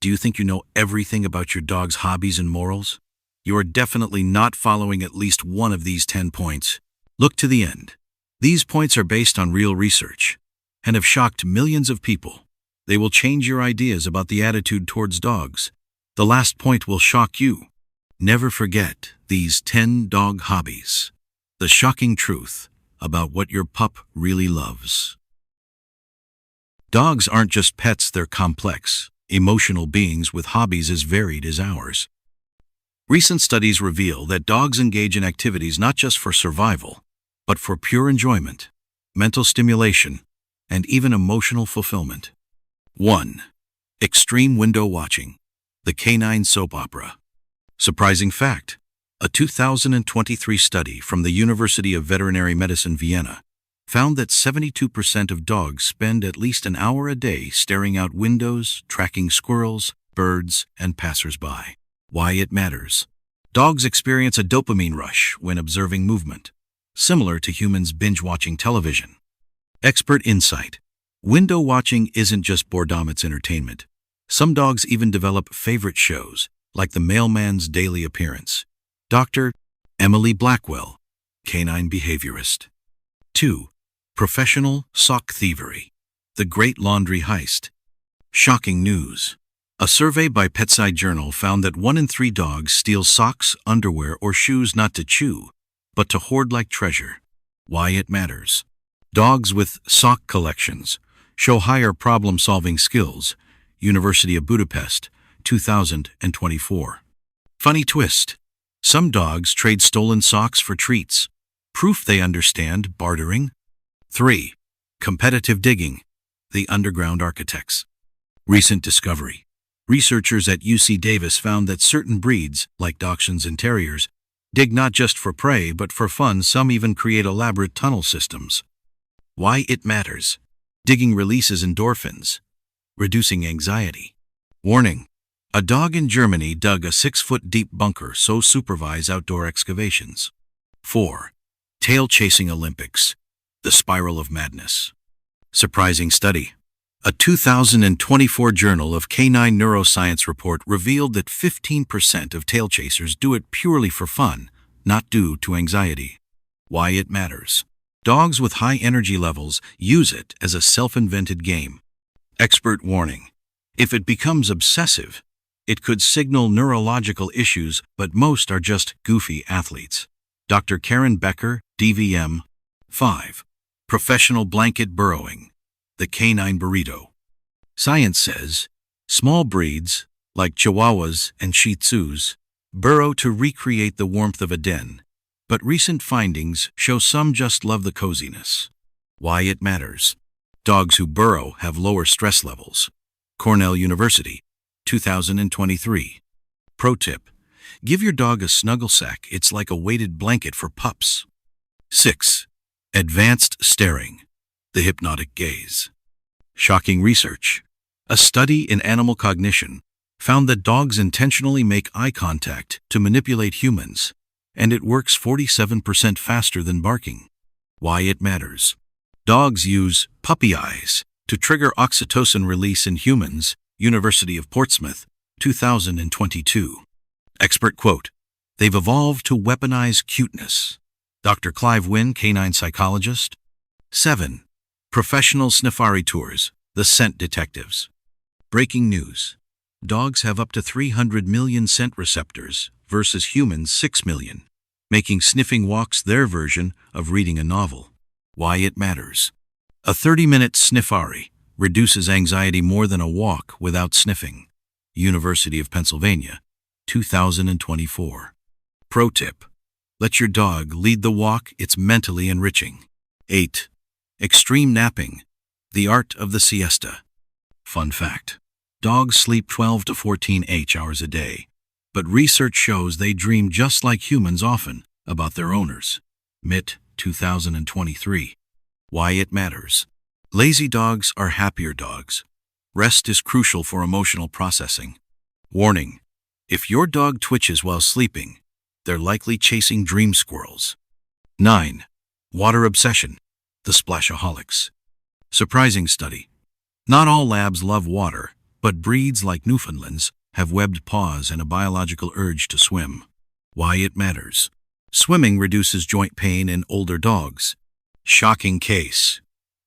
Do you think you know everything about your dog's hobbies and morals? You are definitely not following at least one of these 10 points. Look to the end. These points are based on real research and have shocked millions of people. They will change your ideas about the attitude towards dogs. The last point will shock you. Never forget these 10 dog hobbies. The shocking truth about what your pup really loves. Dogs aren't just pets, they're complex, emotional beings with hobbies as varied as ours. Recent studies reveal that dogs engage in activities not just for survival, but for pure enjoyment, mental stimulation, and even emotional fulfillment. 1. Extreme window watching. The canine soap opera. Surprising fact. A 2023 study from the University of Veterinary Medicine, Vienna, found that 72% of dogs spend at least an hour a day staring out windows, tracking squirrels, birds, and passers-by. Why it matters. Dogs experience a dopamine rush when observing movement, similar to humans binge-watching television. Expert insight. Window watching isn't just boredom, it's entertainment. Some dogs even develop favorite shows, like the mailman's daily appearance. Dr. Emily Blackwell, canine behaviorist. 2. Professional sock thievery. The great laundry heist. Shocking news. A survey by Petside Journal found that 1 in 3 dogs steal socks, underwear, or shoes not to chew, but to hoard like treasure. Why it matters. Dogs with sock collections show higher problem-solving skills. University of Budapest, 2024. Funny twist. Some dogs trade stolen socks for treats. Proof they understand bartering. 3. Competitive digging. The underground architects. Recent discovery. Researchers at UC Davis found that certain breeds, like Dachshunds and Terriers, dig not just for prey but for fun. Some even create elaborate tunnel systems. Why it matters. Digging releases endorphins, reducing anxiety. Warning. A dog in Germany dug a 6-foot-deep bunker, so supervise outdoor excavations. 4. Tail-chasing Olympics. The spiral of madness. Surprising study. A 2024 Journal of Canine Neuroscience report revealed that 15% of tail chasers do it purely for fun, not due to anxiety. Why it matters. Dogs with high energy levels use it as a self-invented game. Expert warning. If it becomes obsessive, it could signal neurological issues, but most are just goofy athletes. Dr. Karen Becker, DVM. 5. Professional blanket burrowing. The canine burrito. Science says small breeds, like Chihuahuas and Shih Tzus, burrow to recreate the warmth of a den, but recent findings show some just love the coziness. Why it matters. Dogs who burrow have lower stress levels. Cornell University, 2023. Pro tip. Give your dog a snuggle sack. It's like a weighted blanket for pups. 6. Advanced staring. The hypnotic gaze. Shocking research. A study in animal cognition found that dogs intentionally make eye contact to manipulate humans, and it works 47% faster than barking. Why it matters. Dogs use puppy eyes to trigger oxytocin release in humans. University of Portsmouth, 2022. Expert quote. They've evolved to weaponize cuteness. Dr. Clive Wynne, canine psychologist. 7. Professional sniffari tours. The scent detectives. Breaking news. Dogs have up to 300 million scent receptors versus humans 6 million, making sniffing walks their version of reading a novel. Why it matters. A 30-minute sniffari reduces anxiety more than a walk without sniffing. University of Pennsylvania, 2024. Pro tip. Let your dog lead the walk, it's mentally enriching. 8. Extreme napping. The art of the siesta. Fun fact. Dogs sleep 12 to 14 hours a day, but research shows they dream just like humans often about their owners. MIT, 2023. Why it matters. Lazy dogs are happier dogs. Rest is crucial for emotional processing. Warning. If your dog twitches while sleeping, they're likely chasing dream squirrels. 9. Water obsession. The splashaholics. Surprising study. Not all labs love water, But breeds like Newfoundlands have webbed paws and a biological urge to swim. Why it matters. Swimming reduces joint pain in older dogs. Shocking case.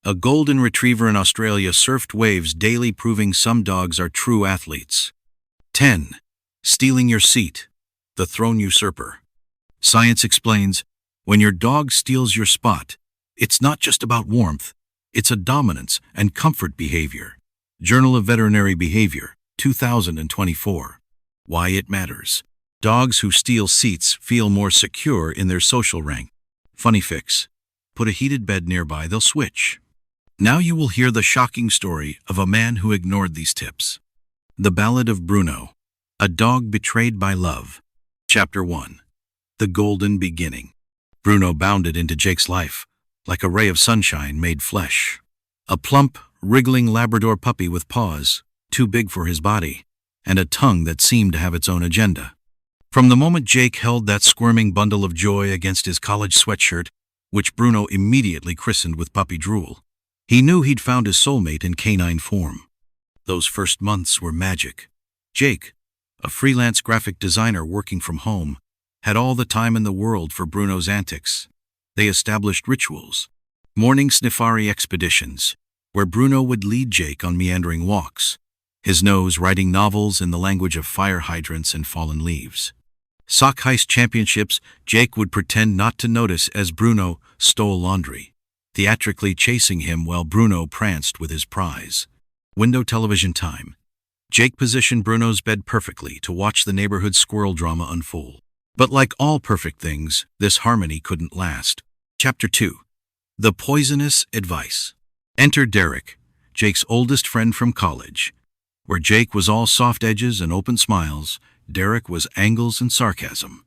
A golden retriever in Australia surfed waves daily, proving some dogs are true athletes. 10. Stealing your seat. The throne usurper. Science explains, when your dog steals your spot, it's not just about warmth, it's a dominance and comfort behavior. Journal of Veterinary Behavior, 2024. Why it matters. Dogs who steal seats feel more secure in their social rank. Funny fix. Put a heated bed nearby, they'll switch. Now you will hear the shocking story of a man who ignored these tips. The Ballad of Bruno. A dog betrayed by love. Chapter 1. The Golden Beginning. Bruno bounded into Jake's life, like a ray of sunshine made flesh. A plump, wriggling Labrador puppy with paws, too big for his body, and a tongue that seemed to have its own agenda. From the moment Jake held that squirming bundle of joy against his college sweatshirt, which Bruno immediately christened with puppy drool, he knew he'd found his soulmate in canine form. Those first months were magic. Jake, a freelance graphic designer working from home, had all the time in the world for Bruno's antics. They established rituals, morning safari expeditions, where Bruno would lead Jake on meandering walks, his nose writing novels in the language of fire hydrants and fallen leaves. Sock heist championships, Jake would pretend not to notice as Bruno stole laundry, theatrically chasing him while Bruno pranced with his prize. Window television time. Jake positioned Bruno's bed perfectly to watch the neighborhood squirrel drama unfold. But like all perfect things, this harmony couldn't last. Chapter 2. The Poisonous Advice. Enter Derek, Jake's oldest friend from college. Where Jake was all soft edges and open smiles, Derek was angles and sarcasm.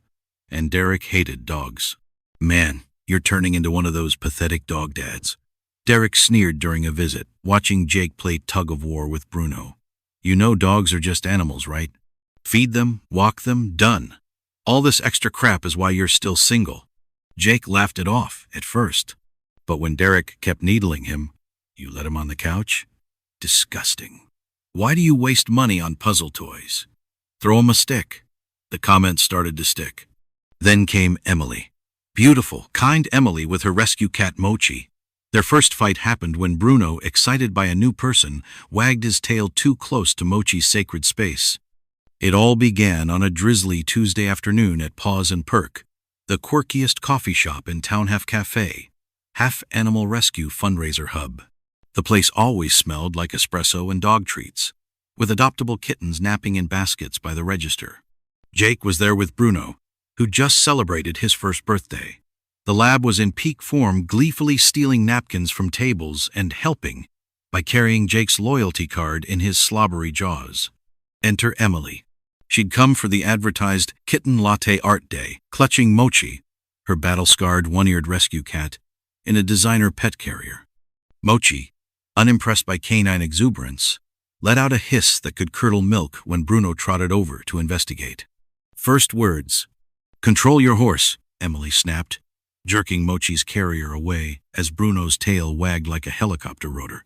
And Derek hated dogs. Man, you're turning into one of those pathetic dog dads. Derek sneered during a visit, watching Jake play tug-of-war with Bruno. You know dogs are just animals, right? Feed them, walk them, done. All this extra crap is why you're still single. Jake laughed it off at first. But when Derek kept needling him, you let him on the couch? Disgusting. Why do you waste money on puzzle toys? Throw him a stick. The comments started to stick. Then came Emily. Beautiful, kind Emily with her rescue cat Mochi. Their first fight happened when Bruno, excited by a new person, wagged his tail too close to Mochi's sacred space. It all began on a drizzly Tuesday afternoon at Paws and Perk, the quirkiest coffee shop in town, half cafe, half animal rescue fundraiser hub. The place always smelled like espresso and dog treats, with adoptable kittens napping in baskets by the register. Jake was there with Bruno, who just celebrated his first birthday. The lab was in peak form, gleefully stealing napkins from tables and helping by carrying Jake's loyalty card in his slobbery jaws. Enter Emily. She'd come for the advertised Kitten Latte Art Day, clutching Mochi, her battle-scarred one-eared rescue cat, in a designer pet carrier. Mochi, unimpressed by canine exuberance, let out a hiss that could curdle milk when Bruno trotted over to investigate. First words. "Control your horse," Emily snapped, jerking Mochi's carrier away as Bruno's tail wagged like a helicopter rotor.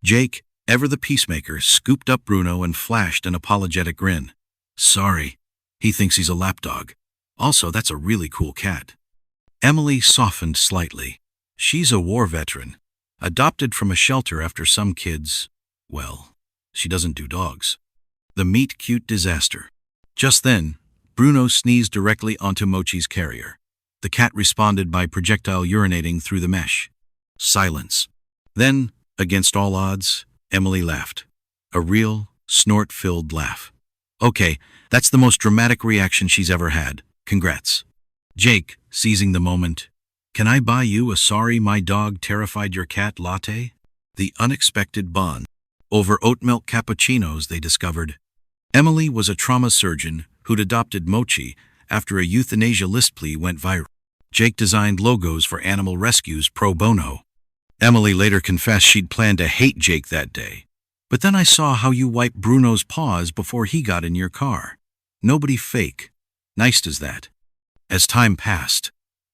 Jake, ever the peacemaker, scooped up Bruno and flashed an apologetic grin. Sorry, he thinks he's a lapdog. Also, that's a really cool cat. Emily softened slightly. She's a war veteran, adopted from a shelter after some kids, well, she doesn't do dogs. The meet-cute disaster. Just then, Bruno sneezed directly onto Mochi's carrier. The cat responded by projectile urinating through the mesh. Silence. Then, against all odds, Emily laughed. A real, snort-filled laugh. Okay, that's the most dramatic reaction she's ever had. Congrats. Jake, seizing the moment. Can I buy you a sorry my dog terrified your cat latte? The unexpected bond. Over oat milk cappuccinos, they discovered. Emily was a trauma surgeon who'd adopted Mochi after a euthanasia list plea went viral. Jake designed logos for animal rescues pro bono. Emily later confessed she'd planned to hate Jake that day. But then I saw how you wiped Bruno's paws before he got in your car. Nobody fake. Nice as that. As time passed,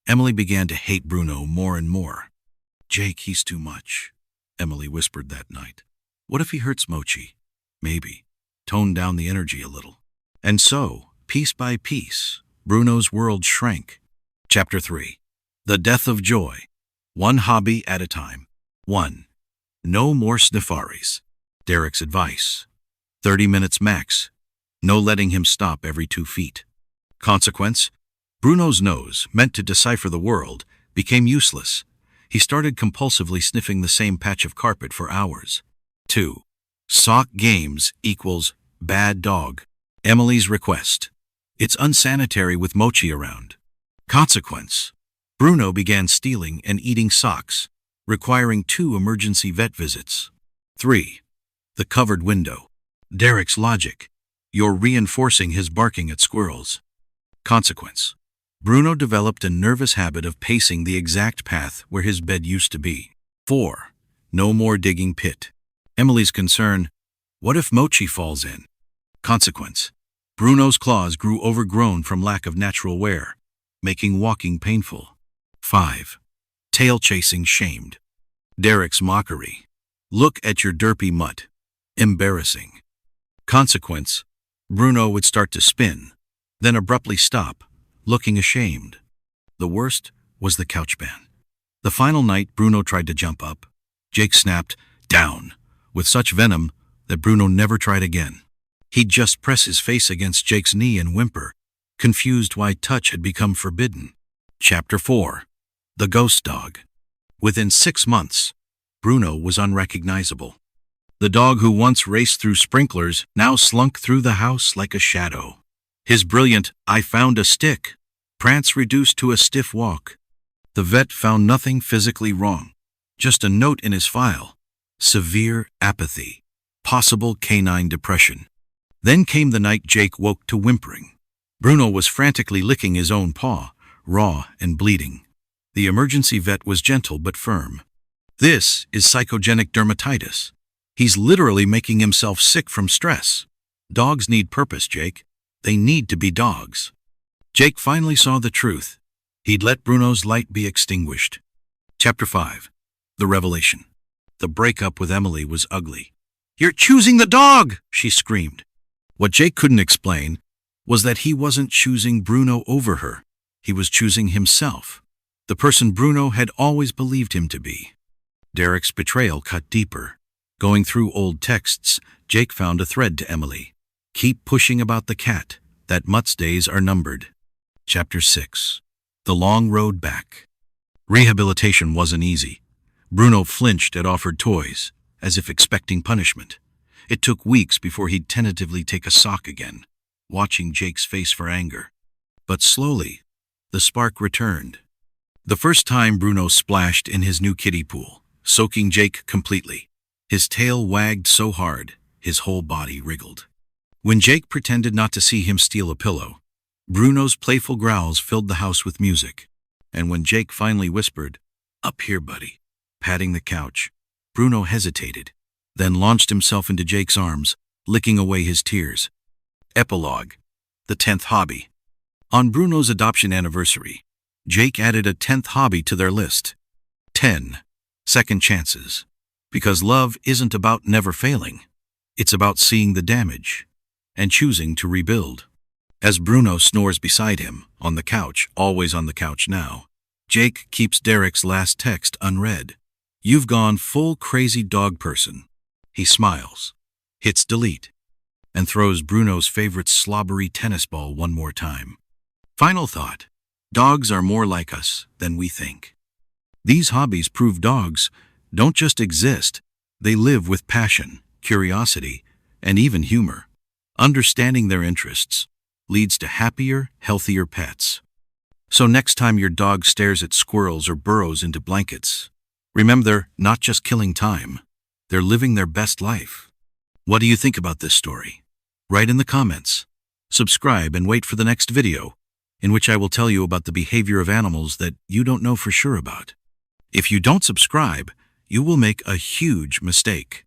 Emily began to hate Bruno more and more. Jake, he's too much, Emily whispered that night. What if he hurts Mochi? Maybe. toned down the energy a little. And so, piece by piece, Bruno's world shrank. Chapter 3. The Death of Joy. One hobby at a time. 1. No more sniffaries. Derek's advice. 30 minutes max. No letting him stop every 2 feet. Consequence? Bruno's nose, meant to decipher the world, became useless. He started compulsively sniffing the same patch of carpet for hours. 2. Sock games equals bad dog. Emily's request. It's unsanitary with Mochi around. Consequence. Bruno began stealing and eating socks, requiring 2 emergency vet visits. 3. The covered window. Derek's logic. You're reinforcing his barking at squirrels. Consequence. Bruno developed a nervous habit of pacing the exact path where his bed used to be. 4. No more digging pit. Emily's concern. What if Mochi falls in? Consequence. Bruno's claws grew overgrown from lack of natural wear, making walking painful. 5. Tail chasing shamed. Derek's mockery. Look at your derpy mutt. Embarrassing. Consequence. Bruno would start to spin, then abruptly stop, looking ashamed. The worst was the couch ban. The final night Bruno tried to jump up. Jake snapped, down, with such venom that Bruno never tried again. He'd just press his face against Jake's knee and whimper, confused why touch had become forbidden. Chapter 4. The Ghost Dog. Within 6 months, Bruno was unrecognizable. The dog who once raced through sprinklers now slunk through the house like a shadow. His brilliant, "I found a stick," prance reduced to a stiff walk. The vet found nothing physically wrong, just a note in his file. Severe apathy. Possible canine depression. Then came the night Jake woke to whimpering. Bruno was frantically licking his own paw, raw and bleeding. The emergency vet was gentle but firm. This is psychogenic dermatitis. He's literally making himself sick from stress. Dogs need purpose, Jake. They need to be dogs. Jake finally saw the truth. He'd let Bruno's light be extinguished. Chapter 5. The Revelation. The breakup with Emily was ugly. "You're choosing the dog!" she screamed. What Jake couldn't explain was that he wasn't choosing Bruno over her. He was choosing himself, the person Bruno had always believed him to be. Derek's betrayal cut deeper. Going through old texts, Jake found a thread to Emily. Keep pushing about the cat. That mutt's days are numbered. Chapter 6. The Long Road Back. Rehabilitation wasn't easy. Bruno flinched at offered toys, as if expecting punishment. It took weeks before he'd tentatively take a sock again, watching Jake's face for anger. But slowly, the spark returned. The first time Bruno splashed in his new kiddie pool, soaking Jake completely. His tail wagged so hard, his whole body wriggled. When Jake pretended not to see him steal a pillow, Bruno's playful growls filled the house with music. And when Jake finally whispered, "Up here, buddy," patting the couch, Bruno hesitated, then launched himself into Jake's arms, licking away his tears. Epilogue. The 10th hobby. On Bruno's adoption anniversary, Jake added a 10th hobby to their list. 10. Second chances. Because love isn't about never failing. It's about seeing the damage and choosing to rebuild. As Bruno snores beside him, on the couch, always on the couch now, Jake keeps Derek's last text unread. "You've gone full crazy dog person." He smiles, hits delete, and throws Bruno's favorite slobbery tennis ball one more time. Final thought. Dogs are more like us than we think. These hobbies prove dogs don't just exist, they live with passion, curiosity, and even humor. Understanding their interests leads to happier, healthier pets. So next time your dog stares at squirrels or burrows into blankets, remember they're not just killing time, they're living their best life. What do you think about this story? Write in the comments. Subscribe and wait for the next video, in which I will tell you about the behavior of animals that you don't know for sure about. If you don't subscribe, you will make a huge mistake.